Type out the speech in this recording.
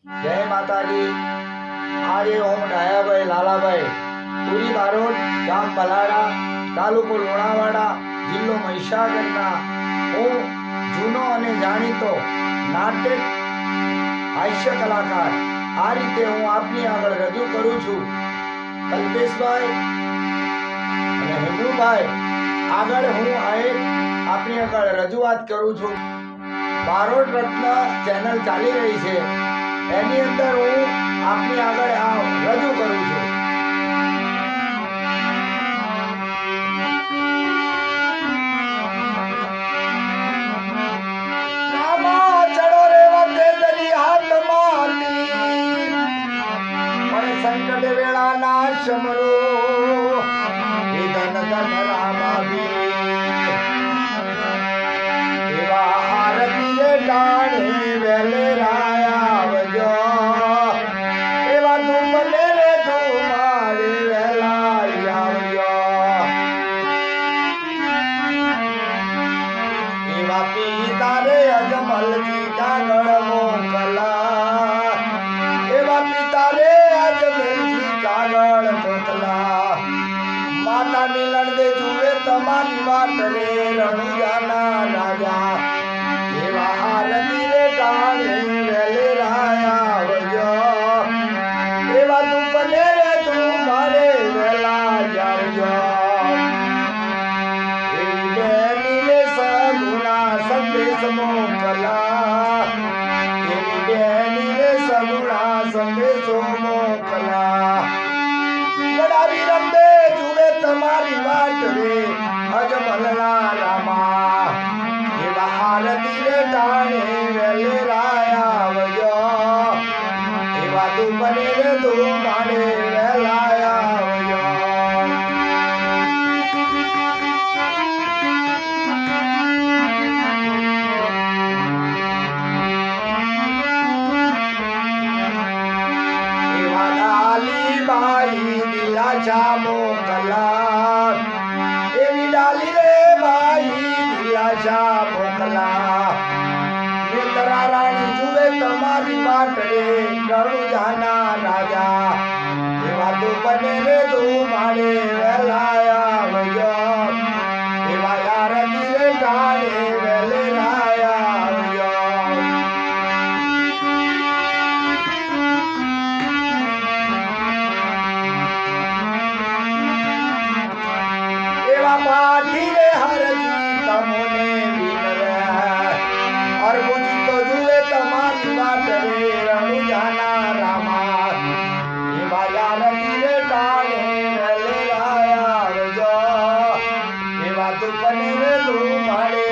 जय माता दी। आज ओम डायाभाई लालाभाई पूरी बारोट गाम बलाड़ा तालुको लोणावाड़ा जिल्लो महीसागरना હું જૂનો અને જાણીતો નાટક હાસ્ય કલાકાર આ રીતે હું આપની આગળ રજૂ કરું છું। કલ્પેશભાઈ અને હેમુભાઈ આગળ હું આપની આગળ રજૂઆત કરું છું। બારોટ રત્ન ચેનલ ચાલી રહી છે એની અંદર હું આપની આગળ રજૂ કરું છું। संकट वेला नाश मरो धन धन रामाबी एवा आरती रे डाणी वेले राया वजो एवा तुम ले रे तुम्हारे वेला आवजो एवा पीता रे अजमल जी का गण मोकला एवा पिता रे माता मिलन दे जुए तमारी बात रे रणुजाना राजा एवा आरती रे टाणे वेले राया वजो एवा तुम बने रे तुम्हारे वेला जावजो एवी बेनी रे सगुणा संदेश मोकला एवी बेनी रे सगुणा संदेश मोकला તમારી વાત રે અજમલના રામા એવા આરતી રે ટાણે વેલે રાયા આવજો એવા તું બને રે તું મારે વેલાયા આવજો એવા ડાલી બાઈ દિલાશા મોકલા एवी डाली रे भाई दिलाशा मोकला नेत्रा रानी जुए तुम्हारी बाट रे गणु जाना राजा एवा तो बने रे तू मारे वेलाया वजो एवा आरती रे टाणे वेले राया वजो पाठी रे हर जी तमोने बिनरे और मुझी तो जुए तुम्हारी बात रे रणु जाना रामा एवा आरती रे टाणे वेले राया वजो एवा तू बने रे तू मारे